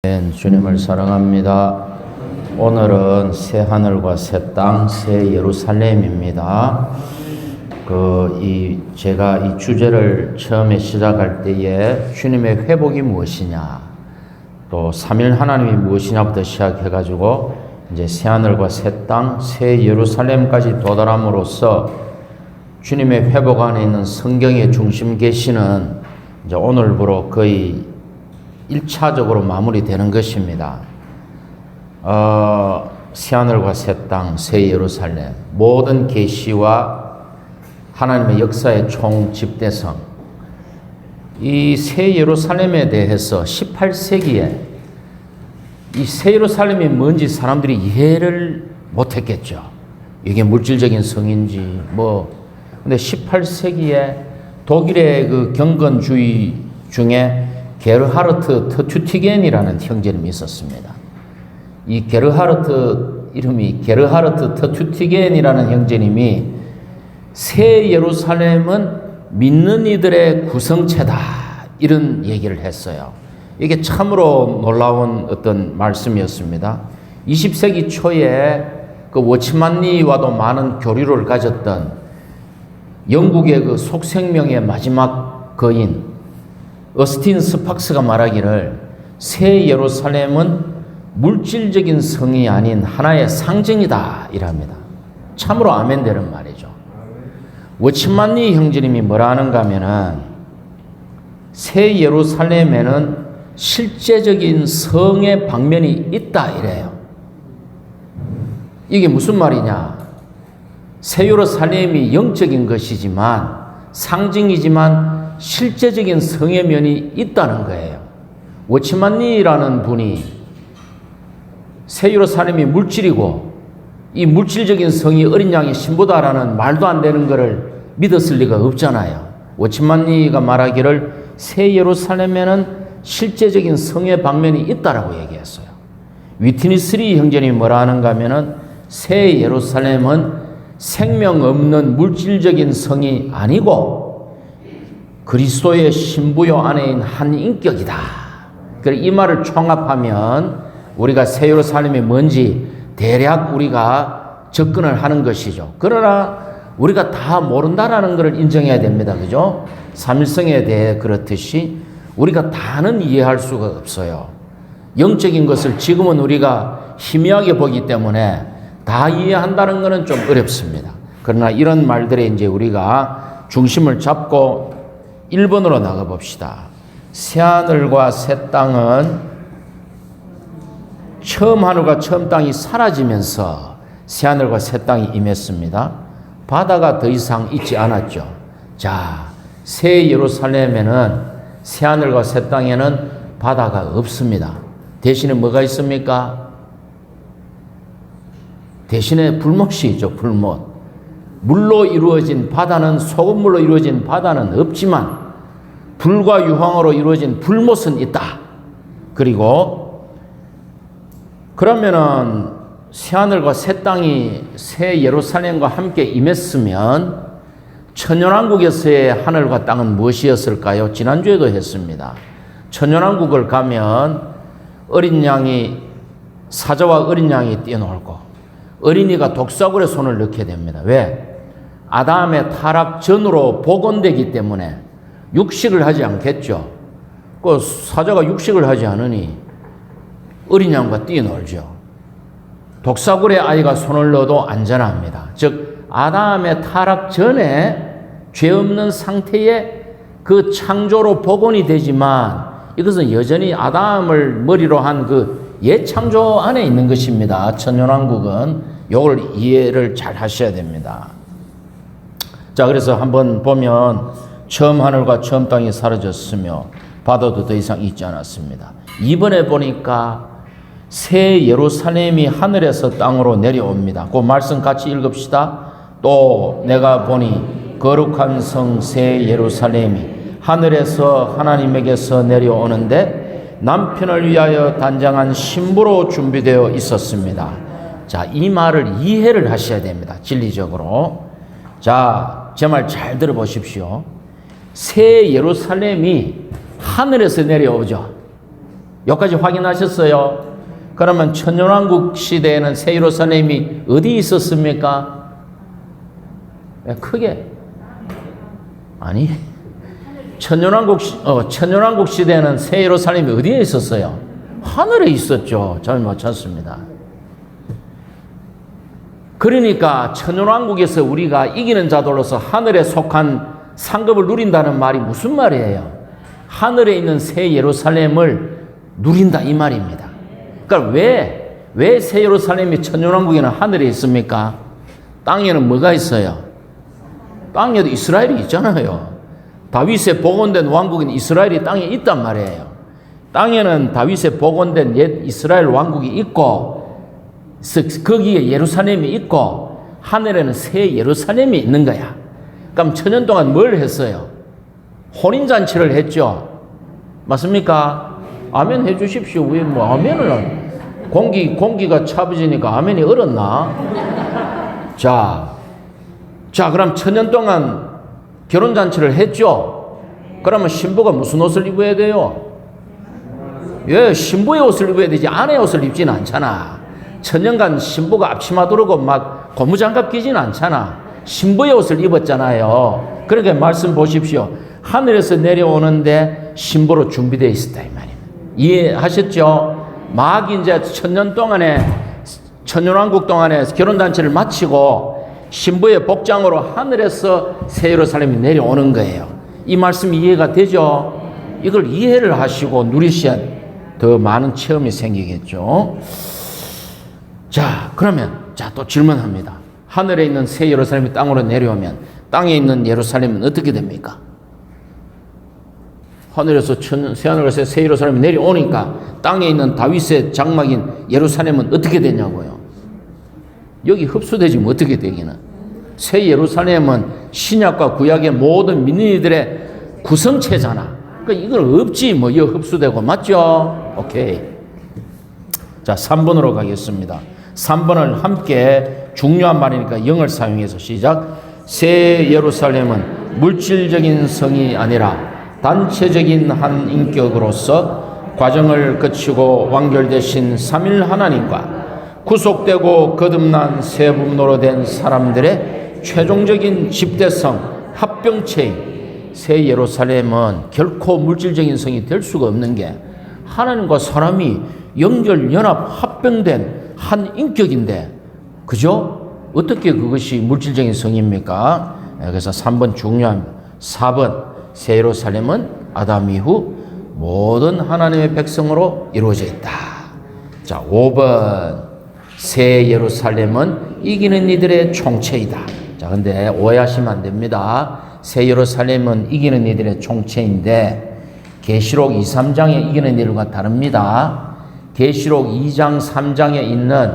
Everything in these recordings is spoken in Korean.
주님을 사랑합니다. 오늘은 새 하늘과 새 땅, 새 예루살렘입니다. 제가 이 주제를 처음에 시작할 때에 주님의 회복이 무엇이냐, 또 삼일 하나님이 무엇이냐부터 시작해가지고 이제 새 하늘과 새 땅, 새 예루살렘까지 도달함으로써 주님의 회복 안에 있는 성경의 중심 계시는 이제 오늘부로 거의 1차적으로 마무리되는 것입니다. 새하늘과 새 땅, 새 예루살렘, 모든 계시와 하나님의 역사의 총집대성, 이 새 예루살렘에 대해서 18세기에 이 새 예루살렘이 뭔지 사람들이 이해를 못했겠죠. 이게 물질적인 성인지 근데 18세기에 독일의 그 경건주의 중에 게르하르트 터투티겐이라는 형제님이 있었습니다. 이 이름이 게르하르트 터투티겐이라는 형제님이 새 예루살렘은 믿는 이들의 구성체다, 이런 얘기를 했어요. 이게 참으로 놀라운 어떤 말씀이었습니다. 20세기 초에 그 워치만리와도 많은 교류를 가졌던 영국의 그 속생명의 마지막 거인 어스틴 스팍스가 말하기를 새 예루살렘은 물질적인 성이 아닌 하나의 상징이다 이랍니다. 참으로 아멘 되는 말이죠. 워치만리 형제님이 뭐라 하는가 하면은 새 예루살렘에는 실제적인 성의 방면이 있다 이래요. 이게 무슨 말이냐? 새 예루살렘이 영적인 것이지만 상징이지만 실제적인 성의 면이 있다는 거예요. 워치만리라는 분이 새 예루살렘이 물질이고 이 물질적인 성이 어린 양의 신부다라는 말도 안 되는 것을 믿었을 리가 없잖아요. 워치만리가 말하기를 새 예루살렘에는 실제적인 성의 방면이 있다라고 얘기했어요. 위트니스리 형제님이 뭐라 하는가 하면은 새 예루살렘은 생명 없는 물질적인 성이 아니고 그리스도의 신부요 안에 있는 한 인격이다. 그래서 이 말을 총합하면 우리가 새 예루살렘이 뭔지 대략 우리가 접근을 하는 것이죠. 그러나 우리가 다 모른다라는 것을 인정해야 됩니다. 그죠? 삼일성에 대해 그렇듯이 우리가 다는 이해할 수가 없어요. 영적인 것을 지금은 우리가 희미하게 보기 때문에 다 이해한다는 것은 좀 어렵습니다. 그러나 이런 말들에 이제 우리가 중심을 잡고 1번으로 나가 봅시다. 새하늘과 새 땅은 처음 하늘과 처음 땅이 사라지면서 새하늘과 새 땅이 임했습니다. 바다가 더 이상 있지 않았죠. 자, 새 예루살렘에는 새하늘과 새 땅에는 바다가 없습니다. 대신에 뭐가 있습니까? 대신에 불못이 있죠. 불못. 물로 이루어진 바다는, 소금물로 이루어진 바다는 없지만 불과 유황으로 이루어진 불못은 있다. 그리고 그러면은 새하늘과 새 땅이 새 예루살렘과 함께 임했으면 천년왕국에서의 하늘과 땅은 무엇이었을까요? 지난주에도 했습니다. 천년왕국을 가면 어린 양이, 사자와 어린 양이 뛰어놀고 어린이가 독사굴에 손을 넣게 됩니다. 왜? 아담의 타락 전으로 복원되기 때문에 육식을 하지 않겠죠. 그 사자가 육식을 하지 않으니 어린 양과 뛰어놀죠. 독사굴에 아이가 손을 넣어도 안전합니다. 즉 아담의 타락 전에 죄 없는 상태의 그 창조로 복원이 되지만 이것은 여전히 아담을 머리로 한 그 옛 창조 안에 있는 것입니다. 천년왕국은 이걸 이해를 잘 하셔야 됩니다. 자, 그래서 한번 보면 처음 하늘과 처음 땅이 사라졌으며 바다도 더 이상 있지 않았습니다. 이번에 보니까 새 예루살렘이 하늘에서 땅으로 내려옵니다. 그 말씀 같이 읽읍시다. 또 내가 보니 거룩한 성 새 예루살렘이 하늘에서 하나님에게서 내려오는데 남편을 위하여 단장한 신부로 준비되어 있었습니다. 자, 이 말을 이해를 하셔야 됩니다. 진리적으로. 자, 제 말 잘 들어보십시오. 새 예루살렘이 하늘에서 내려오죠. 여기까지 확인하셨어요? 그러면 천년왕국 시대에는 새 예루살렘이 어디 있었습니까? 크게 아니, 천년왕국 시대에는 새 예루살렘이 어디에 있었어요? 하늘에 있었죠. 잘 못 찾습니다. 그러니까 천년왕국에서 우리가 이기는 자들로서 하늘에 속한 상급을 누린다는 말이 무슨 말이에요? 하늘에 있는 새 예루살렘을 누린다 이 말입니다. 그러니까 왜 새 예루살렘이 천년왕국에는 하늘에 있습니까? 땅에는 뭐가 있어요? 땅에도 이스라엘이 있잖아요. 다윗의 복원된 왕국인 이스라엘이 땅에 있단 말이에요. 땅에는 다윗의 복원된 옛 이스라엘 왕국이 있고 거기에 예루살렘이 있고 하늘에는 새 예루살렘이 있는 거야. 그럼 천년 동안 뭘 했어요? 혼인잔치를 했죠. 맞습니까? 아멘 해주십시오. 왜 뭐 아멘을 공기가 차버지니까 아멘이 얼었나? 자 그럼 천년 동안 결혼잔치를 했죠. 그러면 신부가 무슨 옷을 입어야 돼요? 예, 신부의 옷을 입어야 되지 아내의 옷을 입지는 않잖아. 천년간 신부가 앞치마 두르고 막 고무장갑 끼지는 않잖아. 신부의 옷을 입었잖아요. 그러니까 말씀 보십시오. 하늘에서 내려오는데 신부로 준비되어 있었다 이 말입니다. 이해하셨죠? 막 이제 천년왕국 동안에 결혼잔치를 마치고 신부의 복장으로 하늘에서 새 예루살렘이 내려오는 거예요. 이 말씀 이해가 되죠? 이걸 이해를 하시고 누리셔야 더 많은 체험이 생기겠죠. 자, 그러면 또 질문합니다. 하늘에 있는 새 예루살렘이 땅으로 내려오면 땅에 있는 예루살렘은 어떻게 됩니까? 하늘에서 새하늘에서 새 예루살렘이 내려오니까 땅에 있는 다윗의 장막인 예루살렘은 어떻게 되냐고요? 여기 흡수되지 뭐 어떻게 되기는. 새 예루살렘은 신약과 구약의 모든 민인들의 구성체잖아. 그러니까 이건 없지 뭐 여기 흡수되고. 맞죠? 오케이. 자, 3번으로 가겠습니다. 3번을 함께 중요한 말이니까 영을 사용해서 시작. 새 예루살렘은 물질적인 성이 아니라 단체적인 한 인격으로서 과정을 거치고 완결되신 삼일 하나님과 구속되고 거듭난 새 분노로 된 사람들의 최종적인 집대성 합병체인 새 예루살렘은 결코 물질적인 성이 될 수가 없는 게 하나님과 사람이 연결, 연합, 합병된 한 인격인데, 그죠? 어떻게 그것이 물질적인 성입니까? 그래서 3번 중요합니다. 4번 새 예루살렘은 아담 이후 모든 하나님의 백성으로 이루어져 있다. 자, 5번 새 예루살렘은 이기는 이들의 총체이다. 자, 근데 오해하시면 안 됩니다. 새 예루살렘은 이기는 이들의 총체인데 계시록 2, 3장에 이기는 이들과 다릅니다. 계시록 2장, 3장에 있는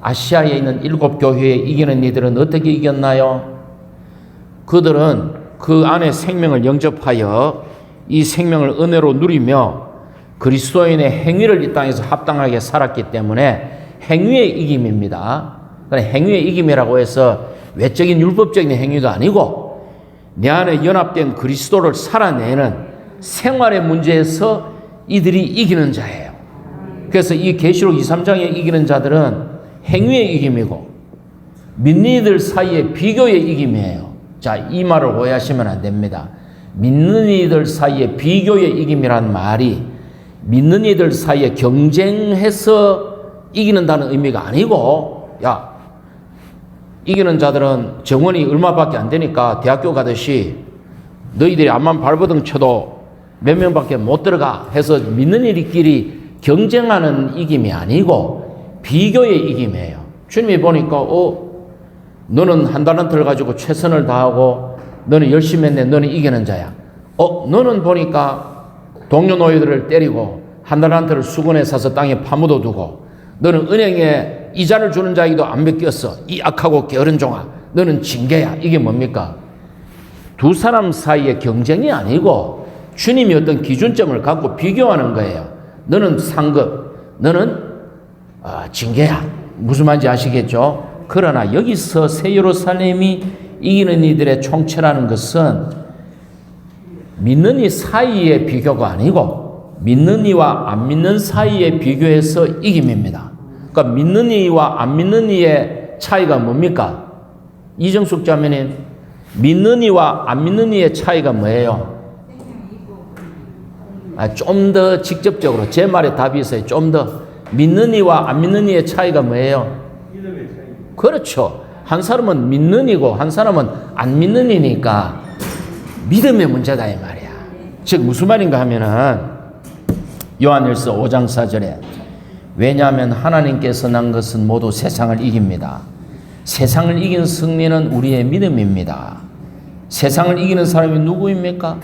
아시아에 있는 7교회에 이기는 이들은 어떻게 이겼나요? 그들은 그 안에 생명을 영접하여 이 생명을 은혜로 누리며 그리스도인의 행위를 이 땅에서 합당하게 살았기 때문에 행위의 이김입니다. 행위의 이김이라고 해서 외적인 율법적인 행위가 아니고 내 안에 연합된 그리스도를 살아내는 생활의 문제에서 이들이 이기는 자예요. 그래서 이 계시록 2, 3장에 이기는 자들은 행위의 이김이고 믿는 이들 사이의 비교의 이김이에요. 자, 이 말을 오해하시면 안 됩니다. 믿는 이들 사이의 비교의 이김이란 말이 믿는 이들 사이에 경쟁해서 이기는다는 의미가 아니고, 야, 이기는 자들은 정원이 얼마밖에 안 되니까 대학교 가듯이 너희들이 암만 발버둥 쳐도 몇 명밖에 못 들어가 해서 믿는 이들끼리 경쟁하는 이김이 아니고 비교의 이김이에요. 주님이 보니까 너는 한 달란트를 가지고 최선을 다하고 너는 열심히 했네. 너는 이기는 자야. 너는 보니까 동료 노예들을 때리고 한 달란트를 수건에 싸서 땅에 파묻어 두고 너는 은행에 이자를 주는 자에게도 안 맡겼어. 이 악하고 게으른 종아. 너는 징계야. 이게 뭡니까? 두 사람 사이의 경쟁이 아니고 주님이 어떤 기준점을 갖고 비교하는 거예요. 너는 상급, 너는 징계야. 무슨 말인지 아시겠죠? 그러나 여기서 새 예루살렘이 이기는 이들의 총체라는 것은 믿는 이 사이의 비교가 아니고 믿는 이와 안 믿는 사이에 비교해서 이김입니다. 그러니까 믿는 이와 안 믿는 이의 차이가 뭡니까? 이정숙 자매님, 믿는 이와 안 믿는 이의 차이가 뭐예요? 좀 더 직접적으로 제 말에 답이 있어요. 좀 더 믿는 이와 안 믿는 이의 차이가 뭐예요? 믿음의 차이. 그렇죠. 한 사람은 믿는 이고 한 사람은 안 믿는 이니까 믿음의 문제다 이 말이야. 즉 무슨 말인가 하면은 요한일서 5장 4절에 왜냐하면 하나님께서 난 것은 모두 세상을 이깁니다. 세상을 이긴 승리는 우리의 믿음입니다. 세상을 이기는 사람이 누구입니까?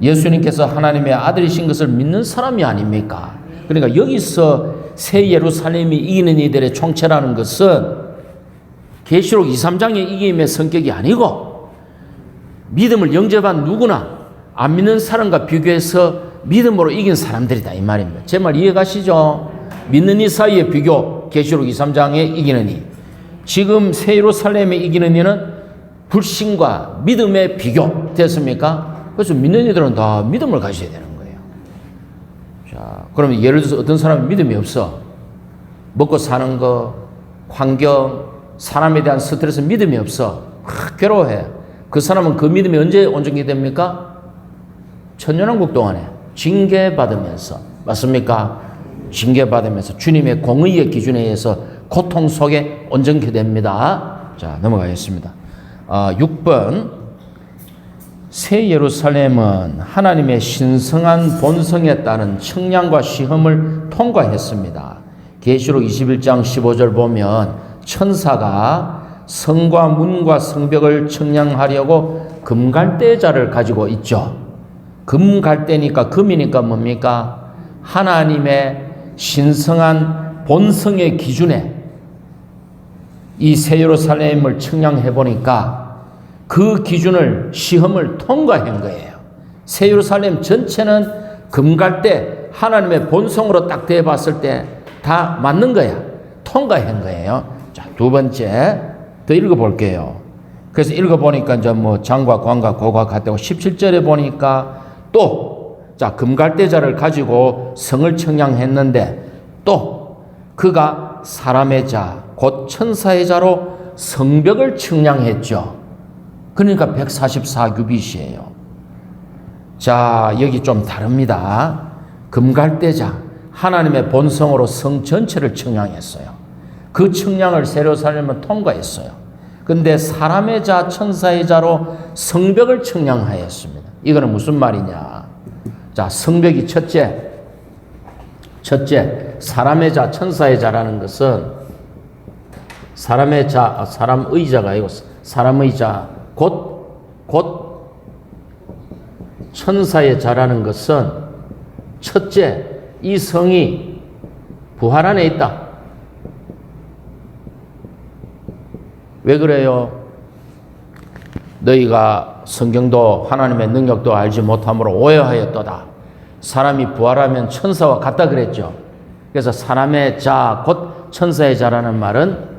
예수님께서 하나님의 아들이신 것을 믿는 사람이 아닙니까? 그러니까 여기서 새 예루살렘이 이기는 이들의 총체라는 것은 계시록 2, 3장의 이김의 성격이 아니고 믿음을 영접한 누구나 안 믿는 사람과 비교해서 믿음으로 이긴 사람들이다 이 말입니다. 제 말 이해가시죠? 믿는 이 사이의 비교, 계시록 2, 3장의 이기는 이. 지금 새 예루살렘에 이기는 이는 불신과 믿음의 비교 됐습니까? 그래서 믿는 이들은 다 믿음을 가져야 되는 거예요. 자, 그러면 예를 들어서 어떤 사람은 믿음이 없어. 먹고 사는 거, 환경, 사람에 대한 스트레스 믿음이 없어. 괴로워해. 그 사람은 그 믿음이 언제 온전히 됩니까? 천년왕국 동안에 징계받으면서. 맞습니까? 징계받으면서 주님의 공의의 기준에 의해서 고통 속에 온전케 됩니다. 자, 넘어가겠습니다. 6번. 새 예루살렘은 하나님의 신성한 본성에 따른 청량과 시험을 통과했습니다. 계시록 21장 15절 보면 천사가 성과 문과 성벽을 청량하려고 금갈대자를 가지고 있죠. 금갈대니까 금이니까 뭡니까? 하나님의 신성한 본성의 기준에 이 새 예루살렘을 청량해 보니까 그 기준을 시험을 통과한 거예요. 새 예루살렘 전체는 금갈대 하나님의 본성으로 딱 대봤을 때 다 맞는 거야. 통과한 거예요. 자, 두 번째 더 읽어볼게요. 그래서 읽어보니까 이제 뭐 장과 관과 고가 같다고 17절에 보니까 또 자, 금갈대자를 가지고 성을 청량했는데 또 그가 사람의 자, 곧 천사의 자로 성벽을 청량했죠. 그러니까 144규빗이에요. 자, 여기 좀 다릅니다. 금갈대자, 하나님의 본성으로 성 전체를 청량했어요. 그 청량을 새 예루살렘은 통과했어요. 근데 사람의 자, 천사의 자로 성벽을 청량하였습니다. 이거는 무슨 말이냐? 자, 성벽이 첫째, 사람의 자, 천사의 자라는 것은 사람의 자, 사람의 자가 아니고 사람의 자, 곧 천사의 자라는 것은 첫째, 이 성이 부활 안에 있다. 왜 그래요? 너희가 성경도 하나님의 능력도 알지 못함으로 오해하였도다. 사람이 부활하면 천사와 같다 그랬죠. 그래서 사람의 자, 곧 천사의 자라는 말은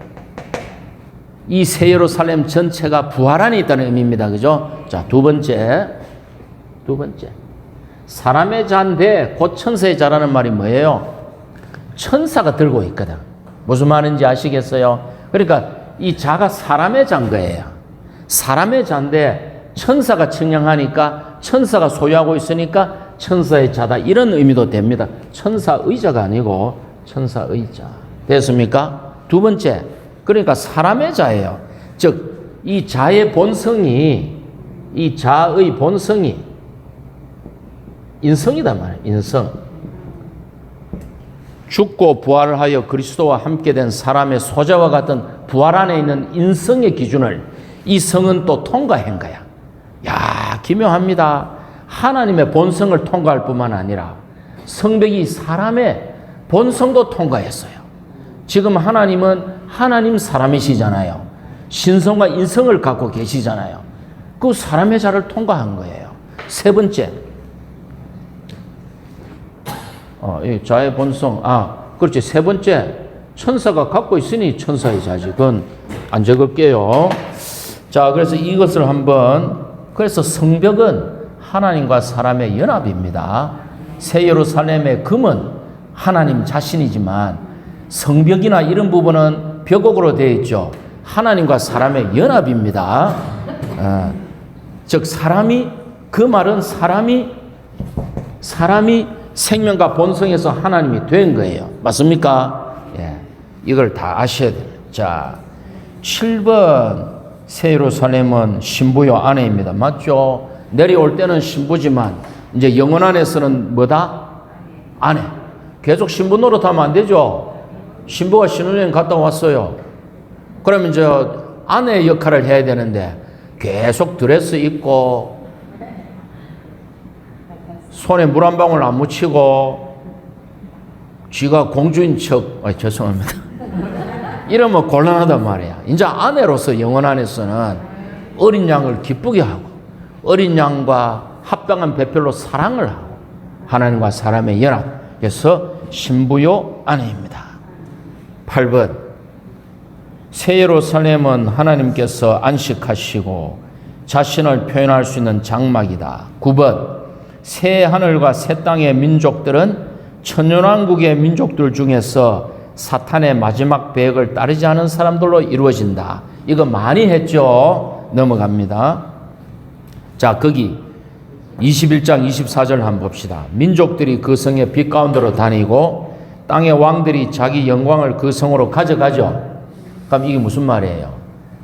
이 새 예루살렘 전체가 부활 안에 있다는 의미입니다. 그죠? 자, 두 번째. 사람의 자인데 곧 천사의 자라는 말이 뭐예요? 천사가 들고 있거든. 무슨 말인지 아시겠어요? 그러니까 이 자가 사람의 자인 거예요. 사람의 자인데 천사가 청량하니까 천사가 소유하고 있으니까 천사의 자다. 이런 의미도 됩니다. 천사의 자가 아니고 천사의 자. 됐습니까? 두 번째. 그러니까 사람의 자예요. 즉, 이 자의 본성이, 이 자의 본성이 인성이단 말이에요. 인성. 죽고 부활하여 그리스도와 함께 된 사람의 소자와 같은 부활 안에 있는 인성의 기준을 이 성은 또 통과한 거야. 야, 기묘합니다. 하나님의 본성을 통과할 뿐만 아니라 성벽이 사람의 본성도 통과했어요. 지금 하나님은 하나님 사람이시잖아요. 신성과 인성을 갖고 계시잖아요. 그 사람의 자를 통과한 거예요. 세 번째. 이 자의 본성. 그렇지. 세 번째. 천사가 갖고 있으니 천사의 자지. 그건 안 적을게요. 자, 그래서 이것을 한번, 그래서 성벽은 하나님과 사람의 연합입니다. 새 예루살렘의 금은 하나님 자신이지만 성벽이나 이런 부분은 벽옥으로 되어 있죠. 하나님과 사람의 연합입니다. 즉 사람이, 그 말은 사람이 생명과 본성에서 하나님이 된 거예요. 맞습니까? 예, 이걸 다 아셔야 돼요. 자, 7번 새 예루살렘은 신부요 아내입니다. 맞죠? 내려올 때는 신부지만 이제 영원 안에서는 뭐다? 아내. 계속 신부 노릇하면 안 되죠. 신부가 신혼여행 갔다 왔어요. 그러면 저 아내의 역할을 해야 되는데 계속 드레스 입고 손에 물 한 방울 안 묻히고 쥐가 공주인 척, 죄송합니다. 이러면 곤란하단 말이야. 이제 아내로서 영원 안에서는 어린 양을 기쁘게 하고 어린 양과 합당한 배필로 사랑을 하고 하나님과 사람의 연합. 그래서 신부요 아내입니다. 8번 새 예루살렘은 하나님께서 안식하시고 자신을 표현할 수 있는 장막이다. 9번 새 하늘과 새 땅의 민족들은 천년왕국의 민족들 중에서 사탄의 마지막 배역을 따르지 않은 사람들로 이루어진다. 이거 많이 했죠. 넘어갑니다. 자, 거기 21장 24절 한번 봅시다. 민족들이 그 성의 빛 가운데로 다니고 땅의 왕들이 자기 영광을 그 성으로 가져가죠. 그럼 이게 무슨 말이에요?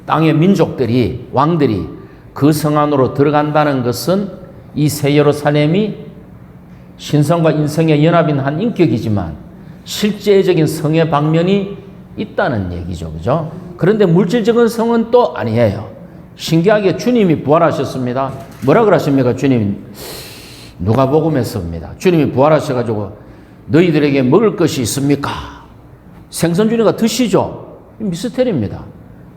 땅의 민족들이, 왕들이 그 성 안으로 들어간다는 것은 이 새 예루살렘이 신성과 인성의 연합인 한 인격이지만 실제적인 성의 방면이 있다는 얘기죠. 그죠? 그런데 물질적인 성은 또 아니에요. 신기하게 주님이 부활하셨습니다. 뭐라 그러십니까? 주님이 누가복음에서입니다. 주님이 부활하셔가지고 너희들에게 먹을 것이 있습니까? 생선 주니까 드시죠. 미스테리입니다.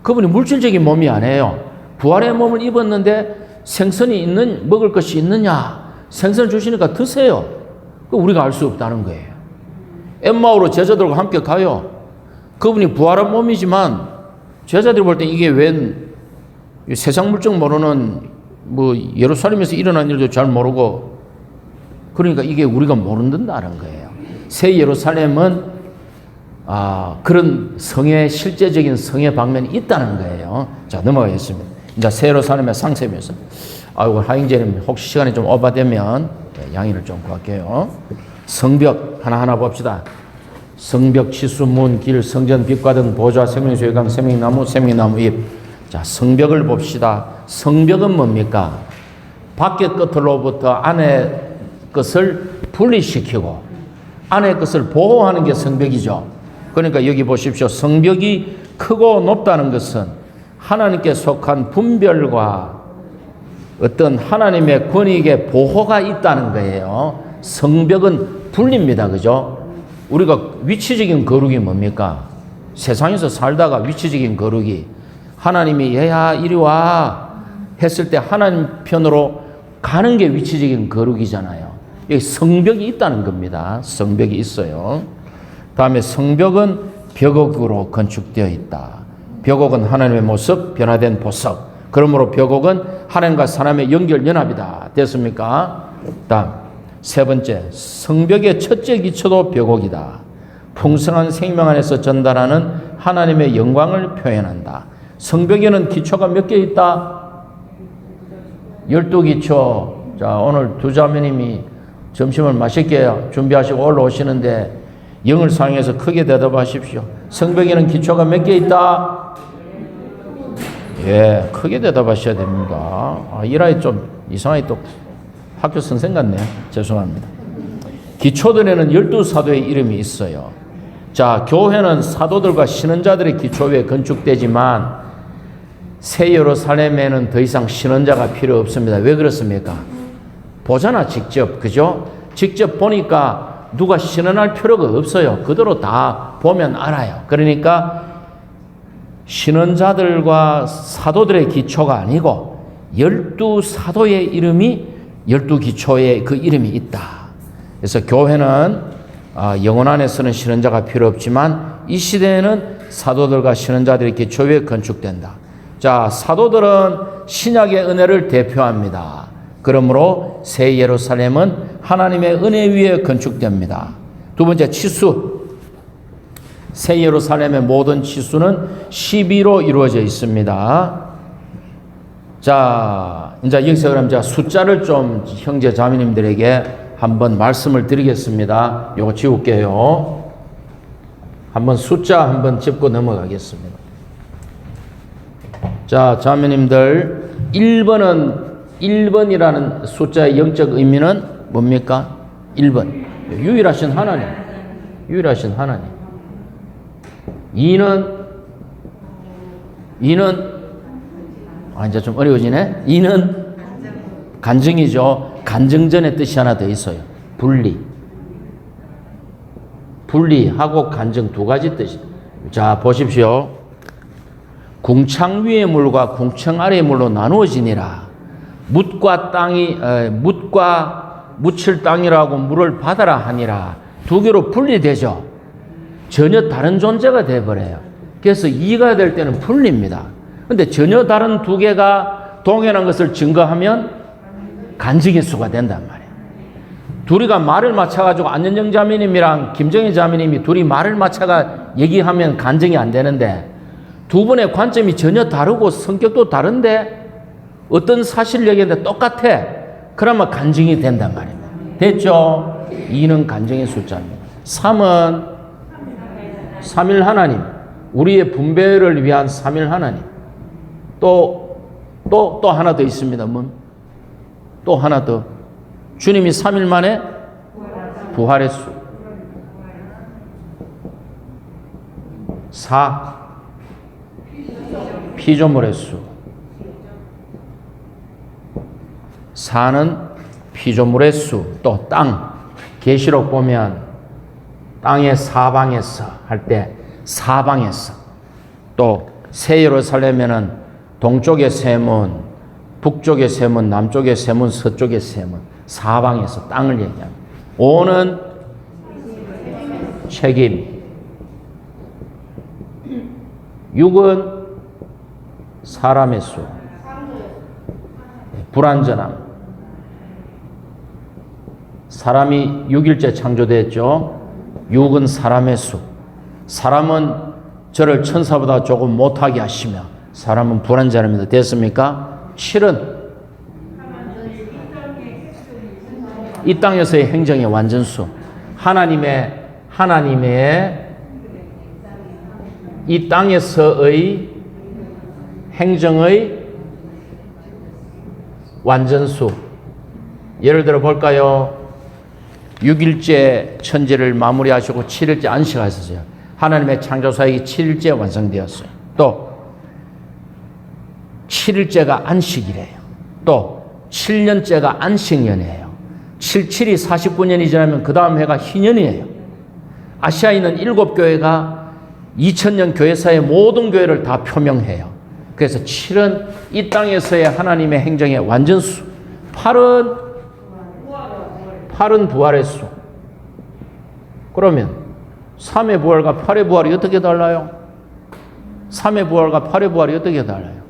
그분이 물질적인 몸이 아니에요. 부활의 몸을 입었는데 생선이 있는, 먹을 것이 있느냐? 생선 주시니까 드세요. 우리가 알 수 없다는 거예요. 엠마오로 제자들과 함께 가요. 그분이 부활한 몸이지만 제자들이 볼 때 이게 웬 세상 물정 모르는 뭐 예루살렘에서 일어난 일도 잘 모르고 그러니까 이게 우리가 모른다는 거예요. 새 예루살렘은 그런 성의 실제적인 성의 방면이 있다는 거예요. 자, 넘어가겠습니다. 이제 새 예루살렘의 상세면서 아이고 하잉제님 혹시 시간이 좀 오바되면 양해를 좀 구할게요. 성벽 하나하나 봅시다. 성벽, 치수, 문, 길, 성전, 빛과 등 보좌, 생명수요강, 생명나무, 생명나무 잎. 자, 성벽을 봅시다. 성벽은 뭡니까? 밖의 끝으로부터 안의 것을 분리시키고 안의 것을 보호하는 게 성벽이죠. 그러니까 여기 보십시오. 성벽이 크고 높다는 것은 하나님께 속한 분별과 어떤 하나님의 권위의 보호가 있다는 거예요. 성벽은 분리입니다. 그죠? 우리가 위치적인 거룩이 뭡니까? 세상에서 살다가 위치적인 거룩이 하나님이 얘야 이리 와 했을 때 하나님 편으로 가는 게 위치적인 거룩이잖아요. 여기 성벽이 있다는 겁니다. 성벽이 있어요. 다음에 성벽은 벽옥으로 건축되어 있다. 벽옥은 하나님의 모습, 변화된 보석. 그러므로 벽옥은 하나님과 사람의 연결 연합이다. 됐습니까? 다음 세 번째, 성벽의 첫째 기초도 벽옥이다. 풍성한 생명 안에서 전달하는 하나님의 영광을 표현한다. 성벽에는 기초가 몇 개 있다? 12기초. 자, 오늘 두 자매님이 점심을 맛있게 준비하시고 올라오시는데 영을 사용해서 크게 대답하십시오. 성벽에는 기초가 몇 개 있다? 예, 크게 대답하셔야 됩니다. 이 아이 좀 이상하게 또 학교 선생 같네. 죄송합니다. 기초들에는 12사도의 이름이 있어요. 자, 교회는 사도들과 신원자들의 기초 위에 건축되지만 새 예루살렘에는 더 이상 신원자가 필요 없습니다. 왜 그렇습니까? 보잖아, 직접. 그죠? 직접 보니까 누가 신원할 필요가 없어요. 그대로 다 보면 알아요. 그러니까 신원자들과 사도들의 기초가 아니고 12사도의 이름이 12기초에 그 이름이 있다. 그래서 교회는 영혼 안에서는 신원자가 필요 없지만 이 시대에는 사도들과 신원자들의 기초 위에 건축된다. 자, 사도들은 신약의 은혜를 대표합니다. 그러므로 새 예루살렘은 하나님의 은혜 위에 건축됩니다. 두 번째, 치수. 새 예루살렘의 모든 치수는 12로 이루어져 있습니다. 자, 이제 여기서 그럼 제가 숫자를 좀 형제 자매님들에게 한번 말씀을 드리겠습니다. 요거 지울게요. 한번 숫자 한번 짚고 넘어가겠습니다. 자, 자매님들, 1번이라는 숫자의 영적 의미는 뭡니까? 1번. 유일하신 하나님. 유일하신 하나님. 2는 이제 좀 어려워지네. 2는 간증이죠. 간증전의 뜻이 하나 더 있어요. 분리. 분리하고 간증 두 가지 뜻이. 자, 보십시오. 궁창 위의 물과 궁창 아래의 물로 나누어지니라. 묻과 묻힐 땅이라고 물을 받아라 하니라. 두 개로 분리되죠. 전혀 다른 존재가 되어버려요. 그래서 이가 될 때는 분리입니다. 근데 전혀 다른 두 개가 동일한 것을 증거하면 간증의 수가 된단 말이에요. 둘이가 말을 맞춰가지고 안현정 자매님이랑 김정희 자매님이 둘이 말을 맞춰가 얘기하면 간증이 안 되는데, 두 분의 관점이 전혀 다르고 성격도 다른데 어떤 사실을 얘기하는데 똑같아. 그러면 간증이 된단 말입니다. 됐죠? 2는 간증의 숫자입니다. 3은 삼일 하나님. 우리의 분배를 위한 삼일 하나님. 또 하나 더 있습니다. 또 하나 더. 주님이 3일 만에 부활의 수. 4. 피조물의 수. 4는 피조물의 수. 또 땅. 계시록 보면 땅의 사방에서 할 때 사방에서. 또 새 예루살렘에는 동쪽의 세문, 북쪽의 세문, 남쪽의 세문, 서쪽의 세문, 사방에서 땅을 얘기합니다. 5는 책임. 6은 사람의 수. 불완전함. 사람이 6일째 창조됐죠. 6은 사람의 수. 사람은 저를 천사보다 조금 못하게 하시며 사람은 불완전합니다. 됐습니까? 7은 이 땅에서의 행정의 완전수. 하나님의 이 땅에서의 행정의 완전수. 예를 들어 볼까요? 6일째 천지를 마무리하시고 7일째 안식하셨어요. 하나님의 창조사역이 7일째 완성되었어요. 또 7일째가 안식이래요. 또 7년째가 안식년이에요. 77이 49년이 지나면 그 다음 해가 희년이에요. 아시아에 있는 7교회가 2000년 교회사의 모든 교회를 다 표명해요. 그래서 7은 이 땅에서의 하나님의 행정의 완전수. 8은 부활의 수. 그러면 3의 부활과 8의 부활이 어떻게 달라요? 3의 부활과 8의 부활이 어떻게 달라요?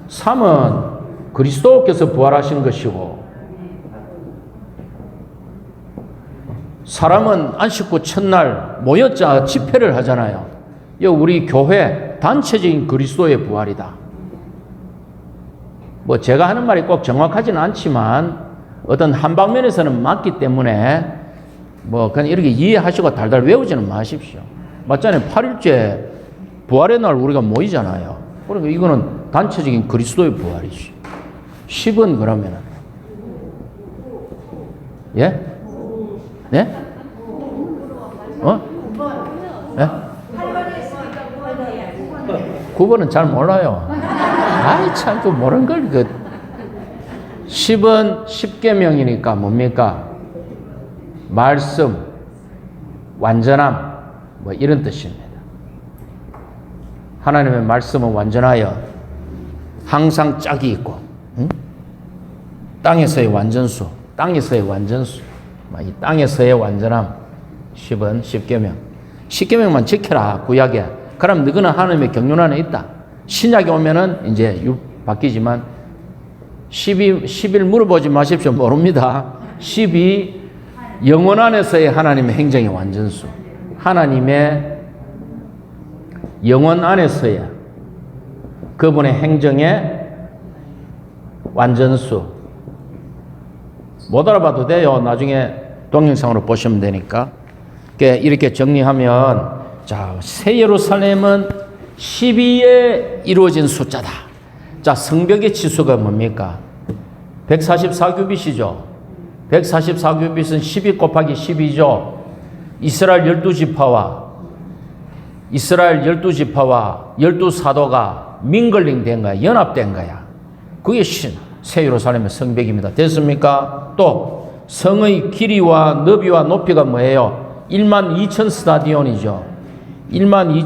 3은 그리스도께서 부활하신 것이고, 사람은 안식구 첫날 모였자 집회를 하잖아요. 우리 교회 단체적인 그리스도의 부활이다. 뭐 제가 하는 말이 꼭 정확하지는 않지만 어떤 한 방면에서는 맞기 때문에 뭐 그냥 이렇게 이해하시고 달달 외우지는 마십시오. 맞잖아요. 8일째 부활의 날 우리가 모이잖아요. 그러니까 이거는 단체적인 그리스도의 부활이지. 10은 그러면은 예? 네? 예? 9번은 잘 몰라요. 아이 참 그 모르는 걸 10은 십계명이니까 뭡니까? 말씀, 완전함, 뭐 이런 뜻입니다. 하나님의 말씀은 완전하여 항상 짝이 있고, 땅에서의 완전수, 이 땅에서의 완전함. 10은 십계명. 십계명만 지켜라, 구약에. 그럼 너희는 하나님의 경륜 안에 있다. 신약에 오면은 이제 바뀌지만 11 물어보지 마십시오. 모릅니다. 10이 영원 안에서의 하나님의 행정의 완전수. 하나님의 영원 안에서의 그분의 행정의 완전수. 못 알아봐도 돼요. 나중에 동영상으로 보시면 되니까. 이렇게 정리하면, 자, 새 예루살렘은 12에 이루어진 숫자다. 자, 성벽의 치수가 뭡니까? 144규빗이죠. 144규빗은 12 곱하기 12죠. 이스라엘 12지파와 12사도가 밍글링 된 거야. 연합된 거야. 그게 새 예루살렘의 성벽입니다. 됐습니까? 또 성의 길이와 너비와 높이가 뭐예요? 12,000 스타디온이죠. 12,000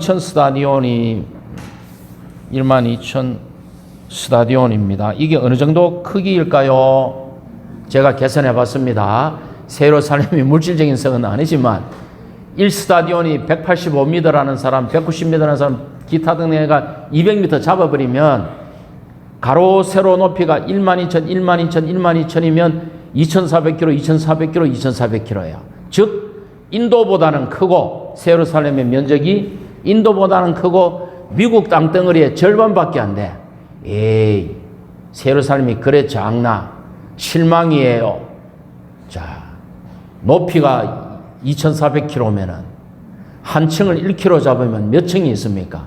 스타디온입니다. 이게 어느 정도 크기일까요? 제가 계산해 봤습니다. 새 예루살렘이 물질적인 성은 아니지만 1스타디온이 185m라는 사람, 190m라는 사람, 기타 등등해가 200m 잡아버리면 가로 세로 높이가 12,000, 12,000, 12,000이면 2,400km, 2,400km, 2,400km예요. 즉 인도보다는 크고, 새 예루살렘의 면적이 인도보다는 크고 미국 땅덩어리의 절반밖에 안 돼. 에이, 새 예루살렘이 그래 작나? 실망이에요. 자, 높이가 2,400km면은 한 층을 1km 잡으면 몇 층이 있습니까?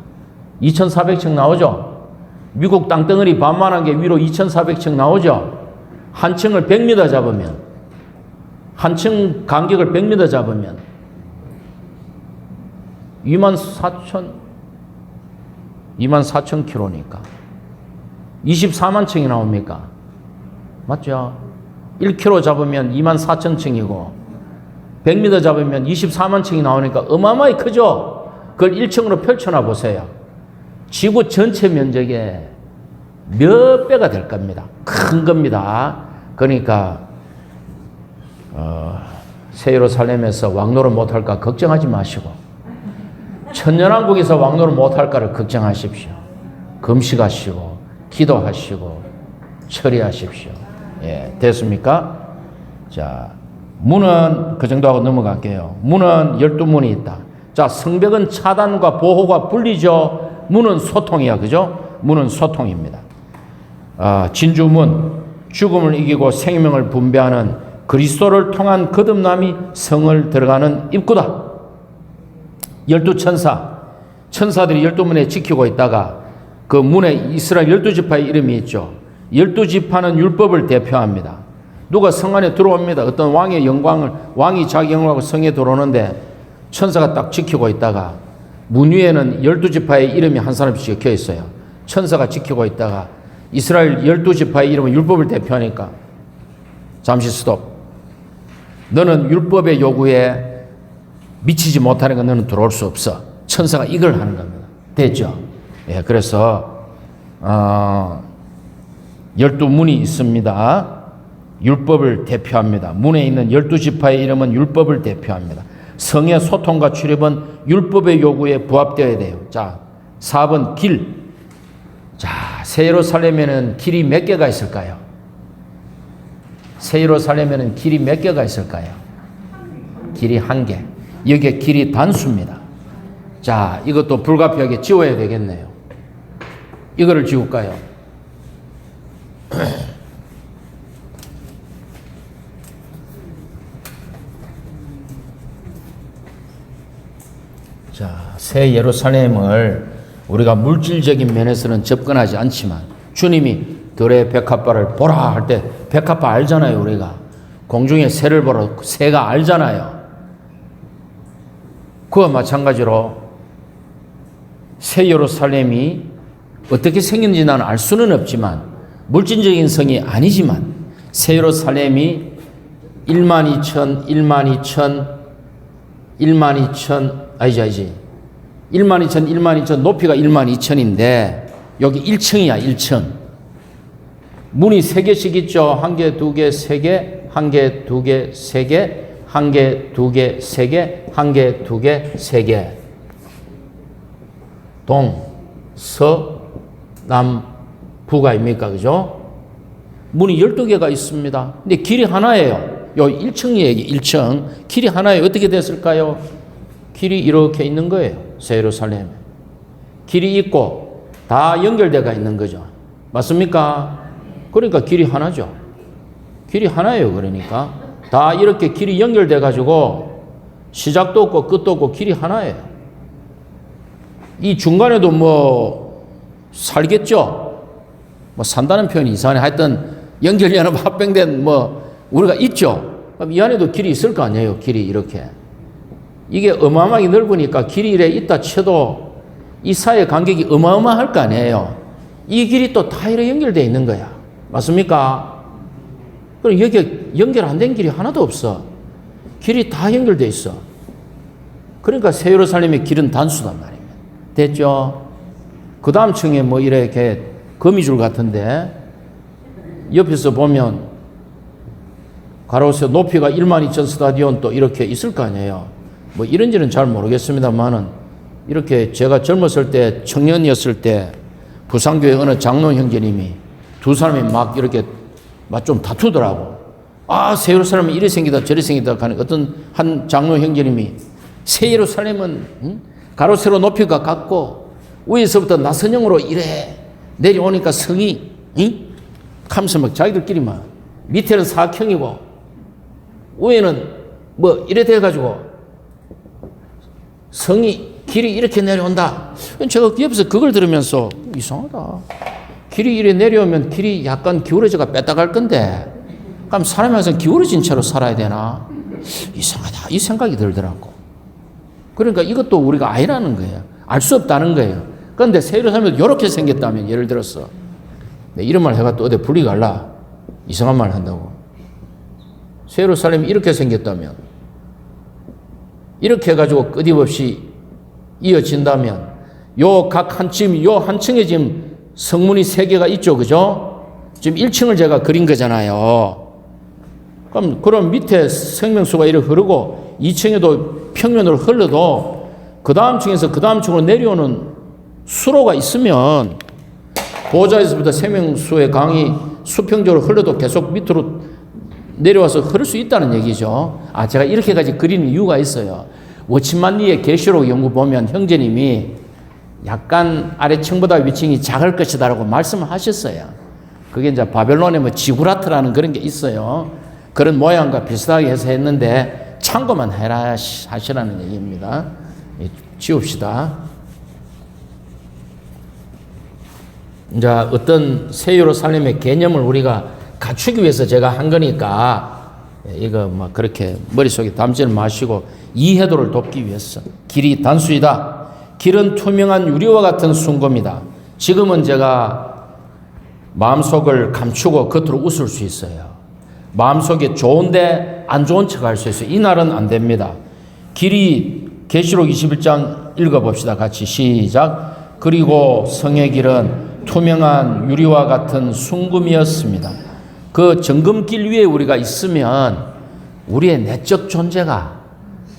2,400층 나오죠? 미국 땅덩어리 반만한 게 위로 2,400층 나오죠? 한 층을 100m 잡으면, 한 층 간격을 100m 잡으면 24,000 km니까 24만 층이 나옵니까? 맞죠? 1km 잡으면 24,000층이고 100m 잡으면 24만 층이 나오니까 어마어마히 크죠? 그걸 1층으로 펼쳐놔 보세요. 지구 전체 면적의 몇 배가 될 겁니다. 큰 겁니다. 그러니까 새 예루살렘에서 왕노를 못할까 걱정하지 마시고 천년왕국에서 왕노를 못할까를 걱정하십시오. 금식하시고 기도하시고 처리하십시오. 예, 됐습니까? 자, 문은 그 정도 하고 넘어갈게요. 문은 12문이 있다. 자, 성벽은 차단과 보호가 분리죠. 문은 소통이야. 그죠? 문은 소통입니다. 진주문, 죽음을 이기고 생명을 분배하는 그리스도를 통한 거듭남이 성을 들어가는 입구다. 12천사, 천사들이 12문에 지키고 있다가 그 문에 이스라엘 12지파의 이름이 있죠. 12지파는 율법을 대표합니다. 누가 성 안에 들어옵니다. 어떤 왕의 영광을, 왕이 자기 영광을 성에 들어오는데 천사가 딱 지키고 있다가 문 위에는 12지파의 이름이 한 사람씩 적혀 있어요. 천사가 지키고 있다가 이스라엘 12지파의 이름은 율법을 대표하니까 잠시 스톱. 너는 율법의 요구에 미치지 못하는 건 너는 들어올 수 없어. 천사가 이걸 하는 겁니다. 됐죠? 예, 그래서 12문이 있습니다. 율법을 대표합니다. 문에 있는 12지파의 이름은 율법을 대표합니다. 성의 소통과 출입은 율법의 요구에 부합되어야 돼요. 자, 4번 길. 자, 새 예루살렘에는 길이 몇 개가 있을까요? 새 예루살렘에는 길이 몇 개가 있을까요? 길이 한 개. 여기에 길이 단수입니다. 자, 이것도 불가피하게 지워야 되겠네요. 이거를 지울까요? 자, 새 예루살렘을 우리가 물질적인 면에서는 접근하지 않지만 주님이 들의 백합화를 보라 할 때 백합화 알잖아요. 우리가 공중에 새를 보러 새가 알잖아요. 그와 마찬가지로 새 예루살렘이 어떻게 생겼는지 나는 알 수는 없지만 물질적인 성이 아니지만 새 예루살렘이 12,000 높이가 12,000인데 여기 1층이야. 1층. 문이 3개씩 있죠. 1개, 2개, 3개, 1개, 2개, 3개, 1개, 2개, 3개, 1개, 2개, 3개. 동, 서, 남, 북아입니까? 그죠? 문이 12개가 있습니다. 근데 길이 하나예요. 요 1층이에요. 1층. 길이 하나예요. 어떻게 됐을까요? 길이 이렇게 있는 거예요. 새 예루살렘에. 길이 있고 다 연결돼가 있는 거죠. 맞습니까? 그러니까 길이 하나죠. 길이 하나예요. 그러니까 다 이렇게 길이 연결돼 가지고 시작도 없고 끝도 없고 길이 하나예요. 이 중간에도 뭐 살겠죠. 뭐 산다는 표현이 이상하네. 하여튼 연결연합 합병된 뭐 우리가 있죠. 그럼 이 안에도 길이 있을 거 아니에요. 길이 이렇게. 이게 어마어마하게 넓으니까 길이 이래 있다 쳐도 이 사이의 간격이 어마어마할 거 아니에요. 이 길이 또 다 이래 연결되어 있는 거야. 맞습니까? 그럼 여기 연결 안 된 길이 하나도 없어. 길이 다 연결되어 있어. 그러니까 새 예루살렘의 길은 단수단 말이에요. 됐죠? 그 다음 층에 뭐 이렇게 거미줄 같은데 옆에서 보면 가로세 높이가 12,000 스타디온 또 이렇게 있을 거 아니에요. 뭐 이런지는 잘 모르겠습니다만은 이렇게 제가 젊었을 때 청년이었을 때 부산교회 어느 장로 형제님이 두 사람이 막 이렇게 막 좀 다투더라고. 아, 새 예루살렘은 이래 생기다 저래 생기다 하는 어떤 한 장로 형제님이 새 예루살렘은 가로세로 높이가 같고 위에서부터 나선형으로 이래 내려오니까 성이 하면서 막 자기들끼리 막 밑에는 사각형이고 위에는 뭐 이래 돼가지고 성이 길이 이렇게 내려온다. 제가 옆에서 그걸 들으면서 이상하다. 길이 이래 내려오면 길이 약간 기울어져가 뺐다갈 건데 그럼 사람이 항상 기울어진 채로 살아야 되나? 이상하다. 이 생각이 들더라고. 그러니까 이것도 우리가 아니라는 거예요. 알 수 없다는 거예요. 그런데 새 예루살렘도 이렇게 생겼다면 예를 들어서 이런 말 해가 또 어디 분리 갈라. 이상한 말 한다고. 새 예루살렘이 이렇게 생겼다면 이렇게 해가지고 끊임없이 이어진다면 요 각 한 층, 요 한 층에 지금 성문이 3개가 있죠. 그죠? 지금 1층을 제가 그린 거잖아요. 그럼 밑에 생명수가 이렇게 흐르고 2층에도 평면으로 흘러도 그 다음 층에서 그 다음 층으로 내려오는 수로가 있으면 보좌에서부터 생명수의 강이 수평적으로 흘러도 계속 밑으로 내려와서 흐를 수 있다는 얘기죠. 아, 제가 이렇게까지 그리는 이유가 있어요. 워치만리의 계시록 연구 보면 형제님이 약간 아래층보다 위층이 작을 것이다라고 말씀하셨어요. 그게 이제 바벨론의 뭐 지구라트라는 그런 게 있어요. 그런 모양과 비슷하게 해서 했는데 참고만 해라 하시라는 얘기입니다. 지웁시다. 이제 어떤 새 예루살렘의 개념을 우리가 갖추기 위해서 제가 한 거니까 이거 뭐 그렇게 머릿속에 담지는 마시고 이해도를 돕기 위해서 길이 단수이다. 길은 투명한 유리와 같은 순금이다. 지금은 제가 마음속을 감추고 겉으로 웃을 수 있어요. 마음속에 좋은데 안 좋은 척 할 수 있어요. 이날은 안 됩니다. 길이 계시록 21장 읽어봅시다. 같이 시작. 그리고 성의 길은 투명한 유리와 같은 순금이었습니다. 그 정금길 위에 우리가 있으면 우리의 내적 존재가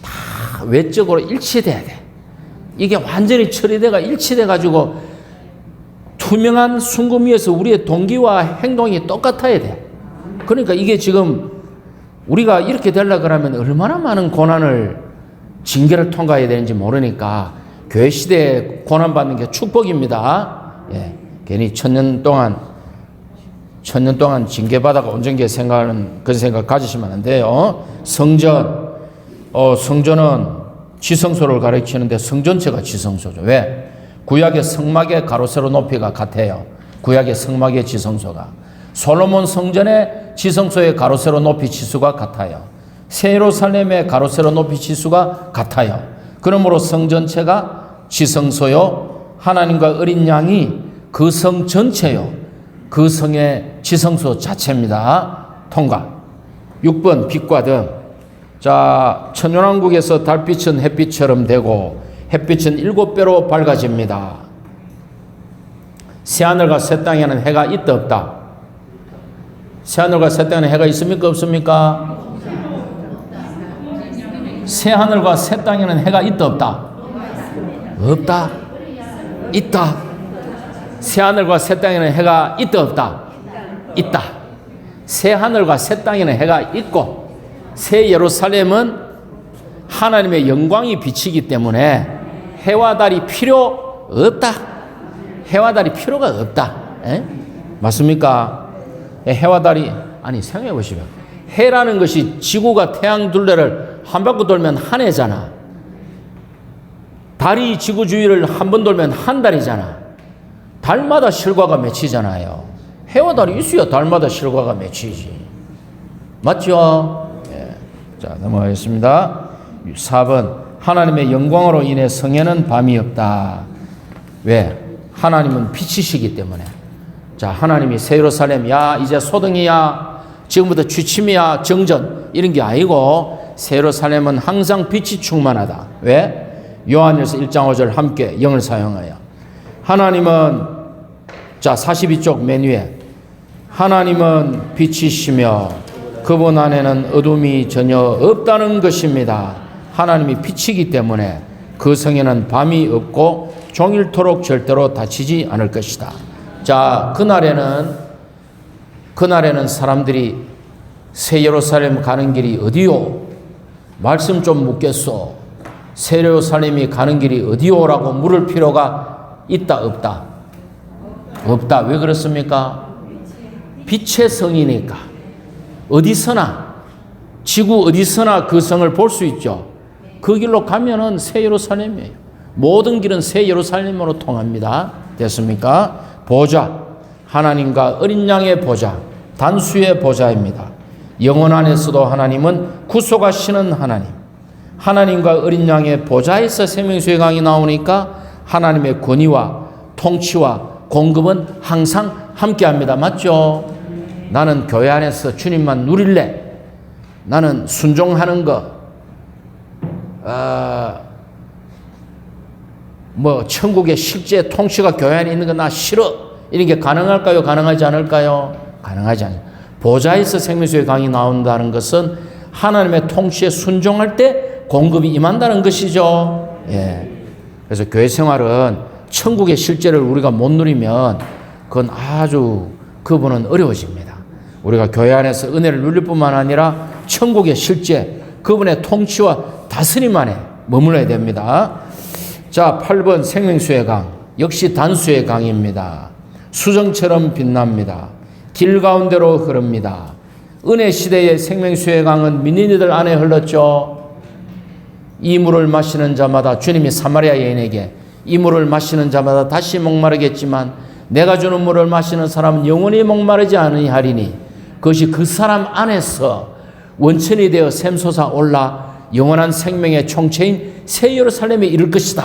다 외적으로 일치돼야 돼. 이게 완전히 처리돼가 일치돼가지고 투명한 순금 위에서 우리의 동기와 행동이 똑같아야 돼. 그러니까 이게 지금 우리가 이렇게 되려고 하면 얼마나 많은 고난을 징계를 통과해야 되는지 모르니까 교회 시대에 고난받는 게 축복입니다. 예, 괜히 천년 동안 징계받아가 온전하게 생각하는 그런 생각 가지시면 안 돼요. 성전은 지성소를 가리키는데 성전체가 지성소죠. 왜? 구약의 성막의 가로세로 높이가 같아요. 구약의 성막의 지성소가. 솔로몬 성전의 지성소의 가로세로 높이 지수가 같아요. 새 예루살렘의 가로세로 높이 지수가 같아요. 그러므로 성전체가 지성소요. 하나님과 어린 양이 그 성 전체요. 그 성의 지성소 자체입니다. 통과. 6번 빛과 등. 자, 천연왕국에서 달빛은 햇빛처럼 되고 햇빛은 7배로 밝아집니다. 새하늘과 새 땅에는 해가 있다 없다? 새하늘과 새 땅에는 해가 있습니까 없습니까? 새하늘과 새 땅에는 해가 있다 없다? 없다? 있다. 새하늘과 새 땅에는 해가 있다 없다? 있다. 새 하늘과 새 땅에는 해가 있고 새 예루살렘은 하나님의 영광이 비치기 때문에 해와 달이 필요 없다. 해와 달이 필요가 없다. 에? 맞습니까? 해와 달이 아니 생각해 보시면 해라는 것이 지구가 태양 둘레를 한 바퀴 돌면 한 해잖아. 달이 지구 주위를 한 번 돌면 한 달이잖아. 달마다 실과가 맺히잖아요. 해와 달이 있어야 달마다 실과가 맺히지. 맞죠? 예. 자, 넘어가겠습니다. 4번. 하나님의 영광으로 인해 성에는 밤이 없다. 왜? 하나님은 빛이시기 때문에. 자, 하나님이 새 예루살렘, 야, 이제 소등이야, 지금부터 취침이야, 정전, 이런 게 아니고, 새 예루살렘은 항상 빛이 충만하다. 왜? 요한일서 1장 5절 함께 영을 사용하여. 하나님은, 자, 42쪽 맨 위에. 하나님은 빛이시며, 그분 안에는 어둠이 전혀 없다는 것입니다. 하나님이 빛이기 때문에 그 성에는 밤이 없고 종일토록 절대로 닫히지 않을 것이다. 자, 그날에는 사람들이 새 예루살렘 가는 길이 어디요? 말씀 좀 묻겠소. 새 예루살렘이 가는 길이 어디요라고 물을 필요가 있다 없다? 없다. 왜 그렇습니까? 빛의 성이니까. 어디서나 지구 어디서나 그 성을 볼 수 있죠. 그 길로 가면은 새 예루살렘이에요. 모든 길은 새 예루살렘으로 통합니다. 됐습니까? 보좌, 하나님과 어린 양의 보좌, 단수의 보좌입니다. 영혼 안에서도 하나님은 구속하시는 하나님, 하나님과 어린 양의 보좌에서 생명수의 강이 나오니까 하나님의 권위와 통치와 공급은 항상 함께합니다. 맞죠? 나는 교회 안에서 주님만 누릴래. 나는 순종하는 거, 천국의 실제 통치가 교회 안에 있는 거 나 싫어. 이런 게 가능할까요? 가능하지 않을까요? 가능하지 않아요. 보좌에서 생명수의 강이 나온다는 것은 하나님의 통치에 순종할 때 공급이 임한다는 것이죠. 예. 그래서 교회 생활은 천국의 실제를 우리가 못 누리면 그건 아주 그분은 어려워집니다. 우리가 교회 안에서 은혜를 누릴 뿐만 아니라 천국의 실제 그분의 통치와 다스림 안에 머물러야 됩니다. 자, 8번 생명수의 강. 역시 단수의 강입니다. 수정처럼 빛납니다. 길 가운데로 흐릅니다. 은혜 시대의 생명수의 강은 민니들 안에 흘렀죠. 이 물을 마시는 자마다, 주님이 사마리아 여인에게 이 물을 마시는 자마다 다시 목마르겠지만 내가 주는 물을 마시는 사람은 영원히 목마르지 아니하리니 그것이 그 사람 안에서 원천이 되어 샘솟아 올라 영원한 생명의 총체인 새 예루살렘에 이를 것이다.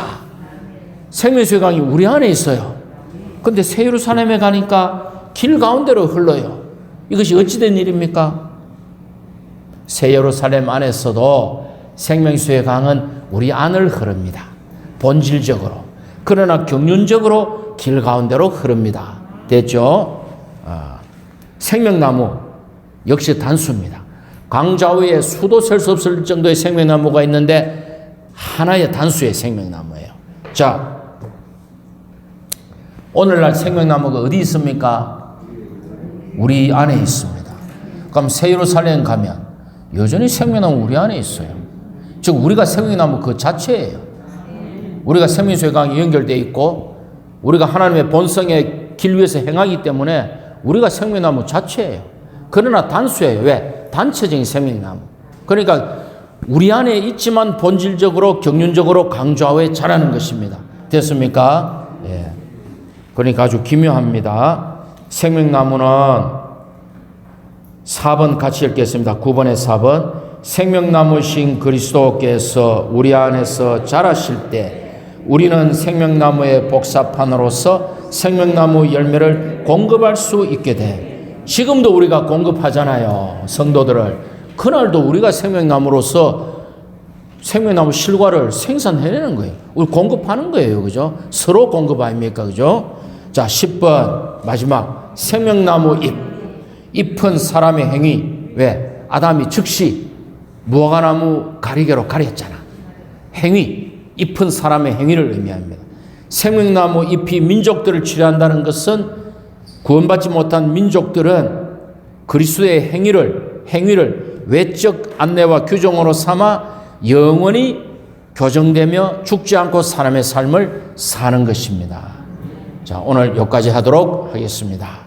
생명수의 강이 우리 안에 있어요. 근데 새 예루살렘에 가니까 길 가운데로 흘러요. 이것이 어찌된 일입니까? 새 예루살렘 안에서도 생명수의 강은 우리 안을 흐릅니다. 본질적으로. 그러나 경륜적으로 길 가운데로 흐릅니다. 됐죠? 생명나무 역시 단수입니다. 강 좌우에 수도 셀 수 없을 정도의 생명나무가 있는데 하나의 단수의 생명나무예요. 자, 오늘날 생명나무가 어디 있습니까? 우리 안에 있습니다. 그럼 새 예루살렘 가면 여전히 생명나무 우리 안에 있어요. 즉 우리가 생명나무 그 자체예요. 우리가 생명수의 강이 연결되어 있고 우리가 하나님의 본성의 길 위에서 행하기 때문에 우리가 생명나무 자체예요. 그러나 단수예요. 왜? 단체적인 생명나무. 그러니까 우리 안에 있지만 본질적으로 경륜적으로 강좌에 자라는 것입니다. 됐습니까? 예. 그러니까 아주 기묘합니다. 생명나무는 4번 같이 읽겠습니다. 9번에 4번. 생명나무신 그리스도께서 우리 안에서 자라실 때 우리는 생명나무의 복사판으로서 생명나무 열매를 공급할 수 있게 돼. 지금도 우리가 공급하잖아요. 성도들을. 그날도 우리가 생명나무로서 생명나무 실과를 생산해내는 거예요. 우리 공급하는 거예요. 그죠? 서로 공급 아닙니까? 그죠? 자, 10번 마지막. 생명나무 잎. 잎은 사람의 행위. 왜? 아담이 즉시 무화과나무 가리개로 가렸잖아. 행위. 잎은 사람의 행위를 의미합니다. 생명나무 잎이 민족들을 치료한다는 것은 구원받지 못한 민족들은 그리스도의 행위를 외적 안내와 규정으로 삼아 영원히 교정되며 죽지 않고 사람의 삶을 사는 것입니다. 자, 오늘 여기까지 하도록 하겠습니다.